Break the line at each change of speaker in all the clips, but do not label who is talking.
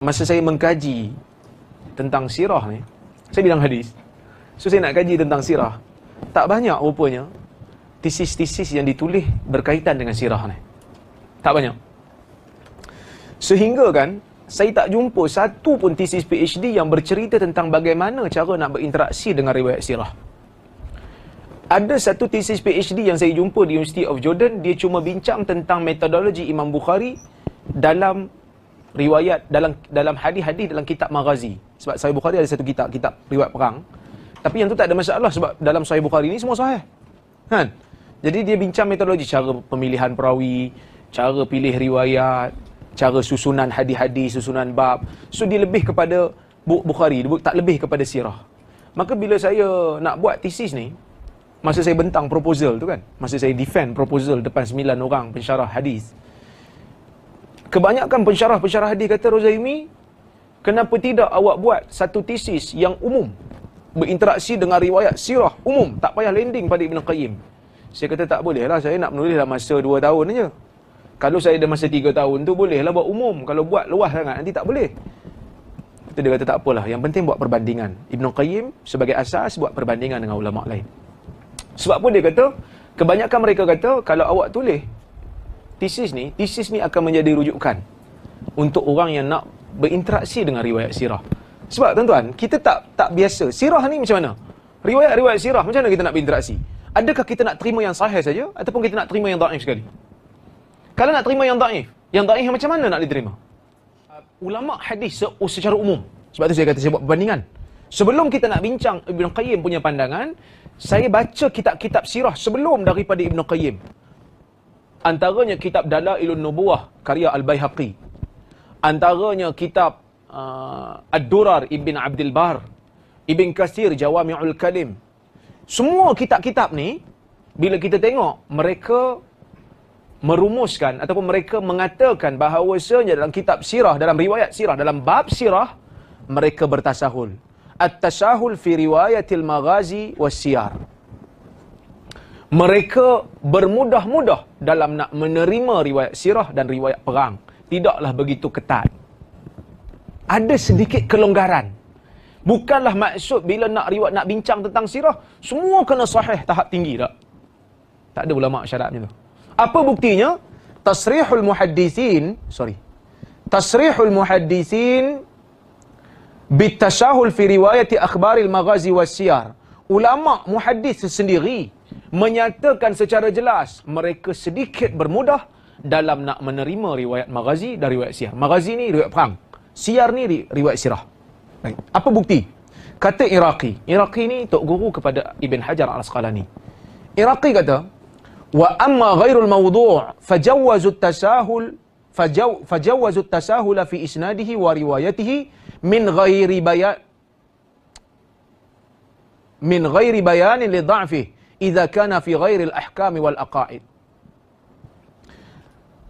masa saya mengkaji tentang sirah ni, saya bilang hadis. So saya nak kaji tentang sirah. Tak banyak rupanya tesis-tesis yang ditulis berkaitan dengan sirah ni. Tak banyak. Sehingga kan saya tak jumpa satu pun tesis PhD yang bercerita tentang bagaimana cara nak berinteraksi dengan riwayat sirah. Ada satu tesis PhD yang saya jumpa di University of Jordan, dia cuma bincang tentang metodologi Imam Bukhari dalam riwayat, dalam hadis-hadis dalam kitab Maghazi. Sebab Sahih Bukhari ada satu kitab riwayat perang. Tapi yang tu tak ada masalah sebab dalam Sahih Bukhari ni semua sahih. Kan? Jadi dia bincang metodologi, cara pemilihan perawi, cara pilih riwayat, cara susunan hadis-hadis, susunan bab. So dia lebih kepada Bukhari, tak lebih kepada sirah. Maka bila saya nak buat tesis ni, masa saya bentang proposal tu kan, masa saya defend proposal depan 9 orang pensyarah hadis, kebanyakan pensyarah hadis kata, Rozaimi, kenapa tidak awak buat satu tesis yang umum, berinteraksi dengan riwayat sirah umum, tak payah landing pada Ibn Qayyim. Saya kata tak boleh lah, saya nak menulis dalam masa 2 tahun aja. Kalau saya ada masa 3 tahun tu boleh lah buat umum. Kalau buat luas sangat nanti tak boleh. Dia kata tak apalah, yang penting buat perbandingan. Ibn Qayyim sebagai asas buat perbandingan dengan ulama' lain. Sebab pun dia kata, kebanyakan mereka kata kalau awak tulis tesis ni akan menjadi rujukan untuk orang yang nak berinteraksi dengan riwayat sirah. Sebab tuan-tuan, kita tak biasa. Sirah ni macam mana? Riwayat sirah macam mana kita nak berinteraksi? Adakah kita nak terima yang sahih saja ataupun kita nak terima yang dhaif sekali? Kalau nak terima yang dhaif macam mana nak diterima? Ulama hadis secara umum. Sebab tu saya kata saya buat perbandingan. Sebelum kita nak bincang Ibn Qayyim punya pandangan, saya baca kitab-kitab sirah sebelum daripada Ibn Qayyim. Antaranya kitab Dalailun Nubuwah karya Al-Baihaqi. Antaranya kitab Ad-Durar Ibn Abdul Bar, Ibn Katsir Jawami'ul Kalim. Semua kitab-kitab ni, bila kita tengok, mereka merumuskan ataupun mereka mengatakan bahawasanya dalam kitab sirah, dalam riwayat sirah, dalam bab sirah, mereka bertasahul. At-tasahul fi riwayatil maghazi was siyar. Mereka bermudah-mudah dalam nak menerima riwayat sirah dan riwayat perang. Tidaklah begitu ketat. Ada sedikit kelonggaran. Bukanlah maksud bila nak bincang tentang sirah, semua kena sahih tahap tinggi tak? Tak ada ulama' syarat macam tu. Apa buktinya? Tasrihul muhaddisin bitashahul fi riwayati akhbaril maghazi was siyar. Ulama' muhaddis sendiri menyatakan secara jelas mereka sedikit bermudah dalam nak menerima riwayat maghazi dan riwayat siyar. Maghazi ni riwayat perang, siyar ni riwayat sirah. Baik. Apa bukti? Kata Iraqi ni tok guru kepada Ibn Hajar Al-Asqalani. Iraqi kata, wa amma ghairul mawdu' fajawazu at-tasahul fi isnadihi wa riwayatihi min ghairi bayanin li dha'fihi idza kana fi ghairi al-ahkam wal aqaid.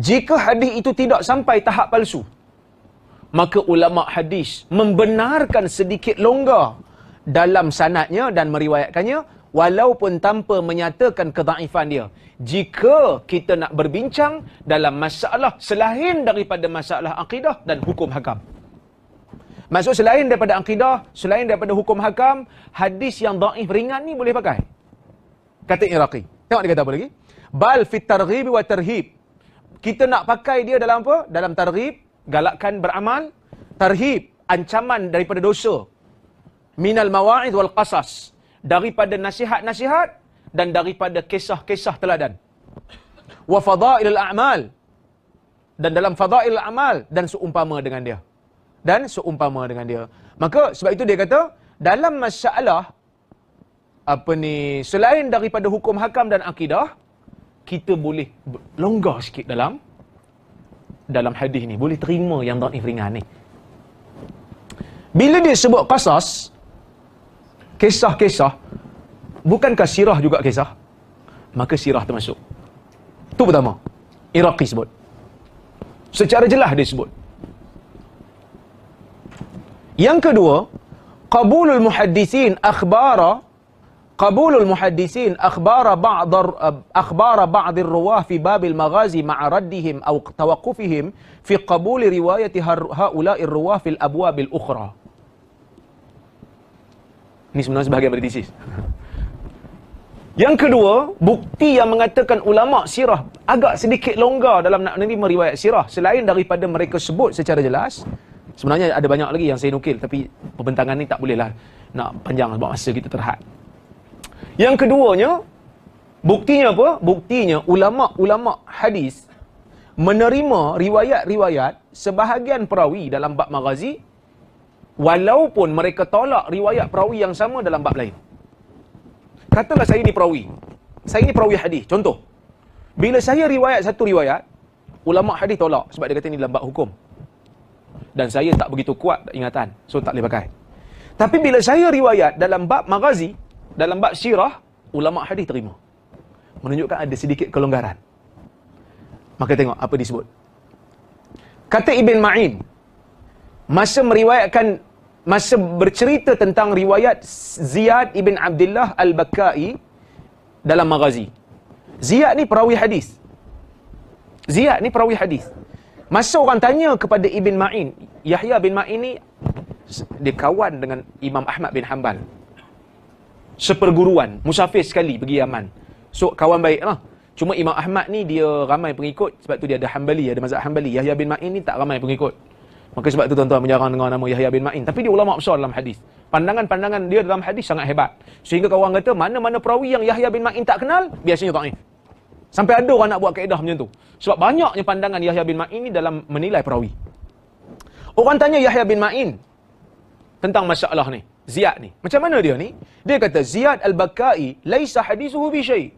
Jika hadis itu tidak sampai tahap palsu, maka ulama' hadis membenarkan sedikit longgar dalam sanadnya dan meriwayatkannya walaupun tanpa menyatakan kedhaifan dia. Jika kita nak berbincang dalam masalah selain daripada masalah akidah dan hukum hakam. Maksud selain daripada akidah, selain daripada hukum hakam, hadis yang dhaif ringan ni boleh pakai. Kata Iraqi. Tengok dia kata apa lagi? Bal fit targhib wa tarhib. Kita nak pakai dia dalam apa? Dalam targhib, galakkan beramal. Tarhib, ancaman daripada dosa. Minal mawa'id wal qasas. Daripada nasihat-nasihat dan daripada kisah-kisah teladan. Wa fadailul a'mal. Dan dalam fadailul a'mal dan seumpama dengan dia. Maka sebab itu dia kata dalam masalah selain daripada hukum hakam dan akidah, kita boleh longgar sikit dalam hadis ni, boleh terima yang dhaif ringan ni. Bila dia sebut qasas, kisah-kisah, bukankah sirah juga kisah? Maka sirah termasuk. Itu pertama. Iraqi sebut. Secara jelas dia sebut. Yang kedua, qabulul muhaddisin akhbara qabulul muhaddisin akhbara ba'd ar-ruwah fi bab al-maghazi ma'a raddihim aw tawaqqufihim fi qabul riwayati haula'i ar-ruwah fil abwab al-ukhra. Ini sebenarnya sebahagian dari tesis. Yang kedua, bukti yang mengatakan ulama sirah agak sedikit longgar dalam nak menerima riwayat sirah selain daripada mereka sebut secara jelas. Sebenarnya ada banyak lagi yang saya nukil, tapi perbentangan ni tak bolehlah nak panjang sebab masa kita terhad. Yang keduanya, buktinya apa? Buktinya ulama-ulama hadis menerima riwayat-riwayat sebahagian perawi dalam bab maghazi walaupun mereka tolak riwayat perawi yang sama dalam bab lain. Katalah saya ni perawi. Saya ni perawi hadis. Contoh. Bila saya riwayat satu riwayat, ulama hadis tolak sebab dia kata ni dalam bab hukum. Dan saya tak begitu kuat ingatan, so tak boleh pakai. Tapi bila saya riwayat dalam bab maghazi, dalam bab sirah, ulama hadis terima. Menunjukkan ada sedikit kelonggaran. Maka tengok apa disebut. Kata Ibn Ma'in, masa bercerita tentang riwayat Ziyad ibn Abdullah al-Bakkai dalam maghazi. Ziyad ni perawi hadis. Masa orang tanya kepada Ibn Ma'in, Yahya bin Ma'in ni dia kawan dengan Imam Ahmad bin Hanbal. Seperguruan, musafir sekali pergi Yaman. So kawan baik lah. Cuma Imam Ahmad ni dia ramai pengikut, sebab tu dia ada Hanbali, ada mazhab Hanbali. Yahya bin Ma'in ni tak ramai pengikut. Maka sebab tu tuan-tuan menjarang dengan nama Yahya bin Ma'in. Tapi dia ulama besar dalam hadis. Pandangan-pandangan dia dalam hadis sangat hebat. Sehingga kawan kata, mana-mana perawi yang Yahya bin Ma'in tak kenal, biasanya dhaif. Sampai ada orang nak buat kaedah macam tu. Sebab banyaknya pandangan Yahya bin Ma'in ni dalam menilai perawi. Orang tanya Yahya bin Ma'in tentang masalah ni, Ziyad ni. Macam mana dia ni? Dia kata, Ziyad al-Bakkai laisa hadisuhu bi syai'.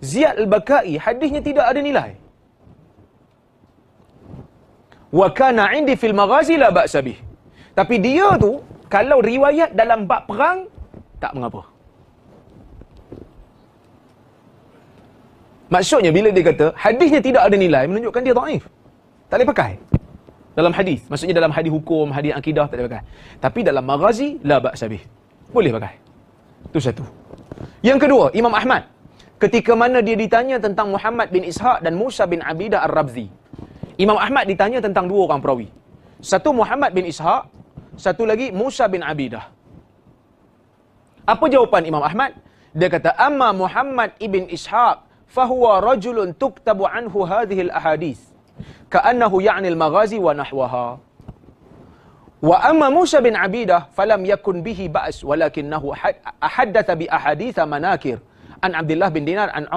Ziyad al-Bakkai hadisnya tidak ada nilai. Wa kana 'indi fil maghazi la ba'sa bih. Tapi dia tu kalau riwayat dalam bab perang tak mengapa. Maksudnya bila dia kata hadisnya tidak ada nilai, menunjukkan dia dhaif. Tak boleh pakai dalam hadis. Maksudnya dalam hadis hukum, hadis akidah tak boleh pakai. Tapi dalam maghazi la ba'sa bih. Boleh pakai. Itu satu. Yang kedua, Imam Ahmad ketika mana dia ditanya tentang Muhammad bin Ishaq dan Musa bin Abidah Ar-Rabzi. Imam Ahmad ditanya tentang dua orang perawi. Satu Muhammad bin Ishaq, satu lagi Musa bin Abidah. Apa jawapan Imam Ahmad? Dia kata, amma Muhammad ibn Ishaq fahuwa rajulun tuktabu anhu hadhihi al-ahadith ka'annahu ya'ni al-maghazi wa nahwaha. Wa amma Musa bin Abidah falam yakun bihi ba's walakinnahu ahaddatha bi ahaditha manakir an Abdullah bin Dinar an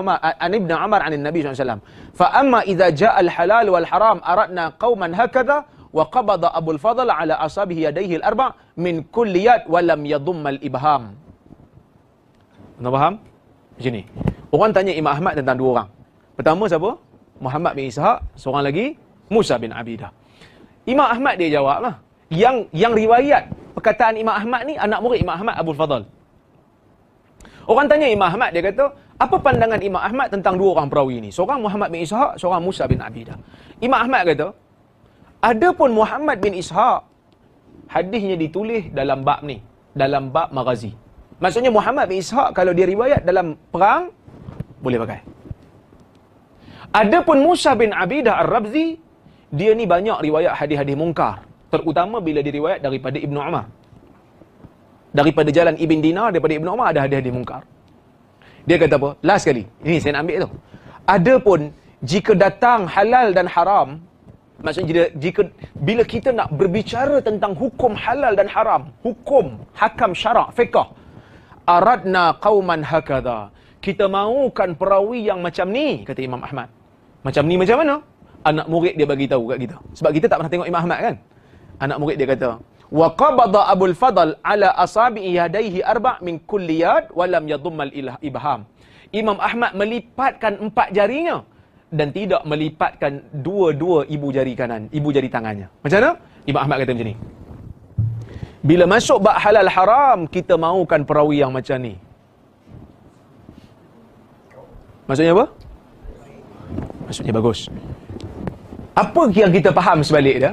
Ibn Umar an Nabi SAW. Fa amma idza jaa al-halal wal haram aradna qauman hakadha wa qabada Abu al-Fadl ala asabihi yadayhi al-arba' min kulli yad wa lam yadhum al-ibham. Anda faham? Macam ni. Orang tanya Imam Ahmad tentang dua orang. Pertama siapa? Muhammad bin Ishaq, seorang lagi Musa bin Abidah. Imam Ahmad dia jawablah. Yang riwayat perkataan Imam Ahmad ni anak murid Imam Ahmad Abu al-Fadl. Orang tanya Imam Ahmad, dia kata, apa pandangan Imam Ahmad tentang dua orang perawi ini? Seorang Muhammad bin Ishaq, seorang Musa bin Abidah. Imam Ahmad kata, adapun Muhammad bin Ishaq, hadisnya ditulis dalam bab ni, dalam bab maghazi. Maksudnya Muhammad bin Ishaq kalau dia riwayat dalam perang, boleh pakai. Adapun Musa bin Abidah Ar-Rabzi, dia ni banyak riwayat hadis-hadis mungkar. Terutama bila diriwayat daripada Ibn Umar. Daripada jalan Ibn Dinar, daripada Ibn Umar ada hadis-hadis mungkar. Dia kata apa? Last sekali. Ini saya nak ambil tu. Adapun jika datang halal dan haram, maksudnya jika bila kita nak berbicara tentang hukum halal dan haram, hukum, hakam syarak, fiqh, aradna qauman hakadha. Kita mahukan perawi yang macam ni, kata Imam Ahmad. Macam ni macam mana? Anak murid dia bagi tahu kat kita. Sebab kita tak pernah tengok Imam Ahmad kan? Anak murid dia kata, wa qabada Abul Fadl ala asabi yadayhi arba' min kulli yad wa lam yadhummal ibham. Imam Ahmad melipatkan 4 jarinya dan tidak melipatkan dua ibu jari kanan, ibu jari tangannya. Macam mana? Imam Ahmad kata macam ni. Bila masuk bab halal haram, kita mahukan perawi yang macam ni. Maksudnya apa? Maksudnya bagus. Apa yang kita faham sebalik dia?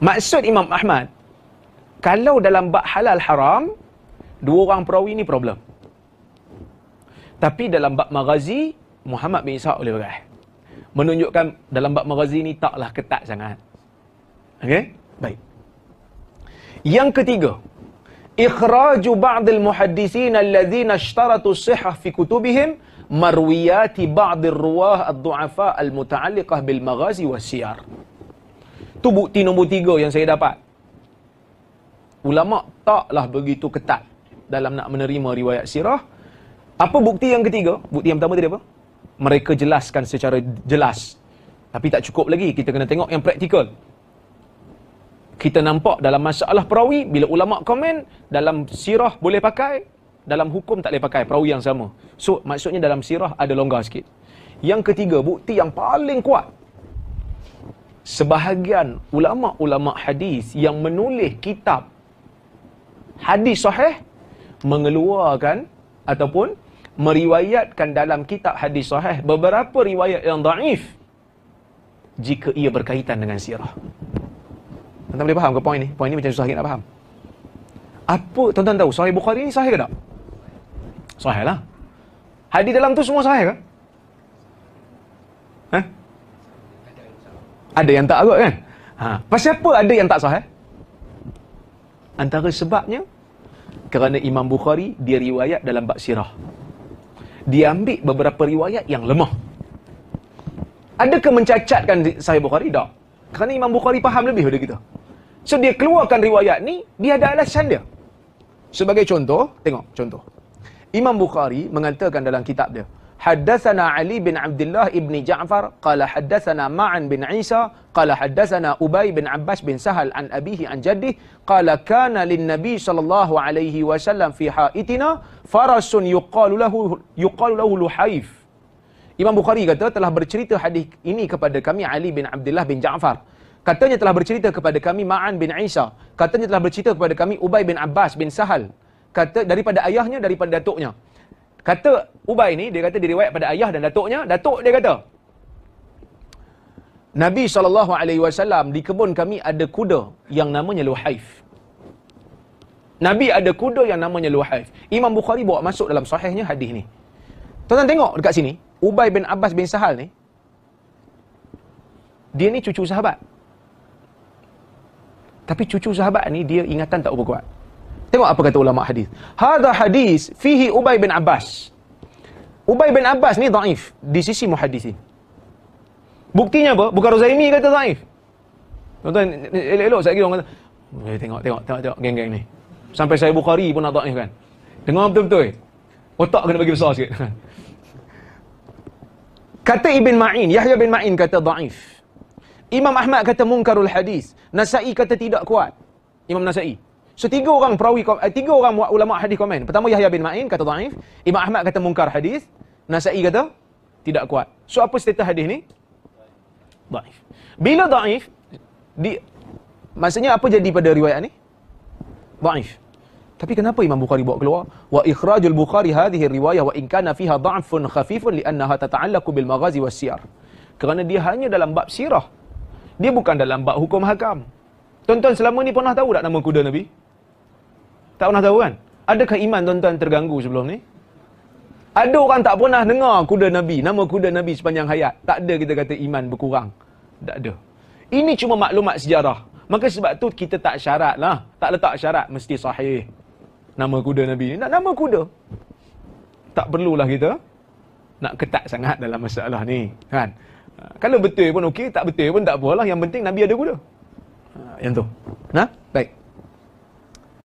Maksud Imam Ahmad, kalau dalam bab halal haram, Dua orang perawi ni problem. Tapi dalam bab maghazi, Muhammad bin Ishaq boleh pakai. Menunjukkan dalam bab maghazi ni taklah ketat sangat. Okey? Baik. Yang ketiga, ikhraju ba'd al-muhaddisin alladhina ishtaratu as-sihhah fi kutubihim marwiyati ba'd ar-ruwah ad-du'afa al-muta'alliqah bil maghazi was-siyar. Tu bukti nombor 3 yang saya dapat. Ulama taklah begitu ketat dalam nak menerima riwayat sirah. Apa bukti yang ketiga? Bukti yang pertama tadi apa? Mereka jelaskan secara jelas. Tapi tak cukup lagi, kita kena tengok yang praktikal. Kita nampak dalam masalah perawi, bila ulama komen, dalam sirah boleh pakai, dalam hukum tak boleh pakai, perawi yang sama. So, maksudnya dalam sirah ada longgar sikit. Yang ketiga, bukti yang paling kuat. Sebahagian ulama-ulama hadis yang menulis kitab hadis sahih, mengeluarkan ataupun meriwayatkan dalam kitab hadis sahih beberapa riwayat yang daif jika ia berkaitan dengan sirah. Tuan-tuan boleh faham ke poin ni? Poin ni macam susah sikit nak faham. Apa tuan-tuan tahu? Sahih Bukhari ni sahih ke tak? Sahih lah. Hadis dalam tu semua sahih ke? Ha? Ada yang tak kot kan? Ha. Pasal apa ada yang tak sahih? Antara sebabnya kerana Imam Bukhari dia riwayat dalam bab sirah. Dia ambil beberapa riwayat yang lemah. Adakah mencacatkan Sahih Bukhari? Tak. Kerana Imam Bukhari faham lebih daripada kita. So dia keluarkan riwayat ni, dia ada alasan dia. Sebagai contoh, tengok contoh. Imam Bukhari mengatakan dalam kitab dia, Haddatsana Ali bin Abdullah ibni Ja'far qala haddatsana Ma'an bin Isa qala haddatsana Ubay bin Abbas bin Sahal an abihi an jaddih qala kana lin nabi sallallahu alaihi wasallam fi haitina farasun yuqalu lahu Luhaif. Imam Bukhari kata telah bercerita hadis ini kepada kami Ali bin Abdullah bin Ja'far. Katanya telah bercerita kepada kami Ma'an bin Isa. Katanya telah bercerita kepada kami Ubay bin Abbas bin Sahal. Kata daripada ayahnya, daripada datuknya. Kata Ubay ni, dia kata diriwayat pada ayah dan datuknya. Datuk dia kata, Nabi SAW di kebun kami ada kuda yang namanya Luhaif. Nabi ada kuda yang namanya Luhaif. Imam Bukhari bawa masuk dalam sahihnya hadis ni. Tuan-tuan tengok dekat sini, Ubay bin Abbas bin Sahal ni, dia ni cucu sahabat. Tapi cucu sahabat ni dia ingatan tak berapa kuat. Tengok apa kata ulama hadis. Hadha hadis fihi Ubay bin Abbas. Ubay bin Abbas ni dhaif di sisi muhaddisin. Buktinya apa? Bukan Rozaimi kata dhaif. Tuan-tuan elok-elok saya kira orang kata, tengok geng-geng ni. Sampai Sahih Bukhari pun nak dhaif kan. Dengar betul-betul. Otak kena bagi besar sikit. Kata Ibn Ma'in, Yahya bin Ma'in kata dhaif. Imam Ahmad kata munkarul hadis. Nasa'i kata tidak kuat. Imam Nasa'i. So tiga orang ulama hadis komen. Pertama Yahya bin Ma'in kata dhaif, Imam Ahmad kata munkar hadis, Nasa'i kata tidak kuat. So apa status hadis ni? Dhaif. Bila dhaif, maksudnya apa jadi pada riwayat ni? Dhaif. Tapi kenapa Imam Bukhari bawa keluar? Wa ikhrajul Bukhari hadhihi riwayah wa in kana fiha dha'fun khafifun li'annaha tata'allaqu bil maghazi was siyar. Kerana dia hanya dalam bab sirah. Dia bukan dalam bab hukum hakam. Tuan-tuan selama ni pernah tahu tak nama kuda Nabi? Tak pernah tahu kan? Adakah iman tuan-tuan terganggu sebelum ni? Ada orang tak pernah dengar kuda Nabi, nama kuda Nabi sepanjang hayat. Tak ada kita kata iman berkurang. Tak ada. Ini cuma maklumat sejarah. Maka sebab tu kita tak syarat lah. Tak letak syarat mesti sahih. Nama kuda Nabi ni. Nak nama kuda. Tak perlulah kita nak ketat sangat dalam masalah ni. Kan? Kalau betul pun okey, tak betul pun tak apalah. Yang penting Nabi ada kuda. Yang tu. Nah, baik.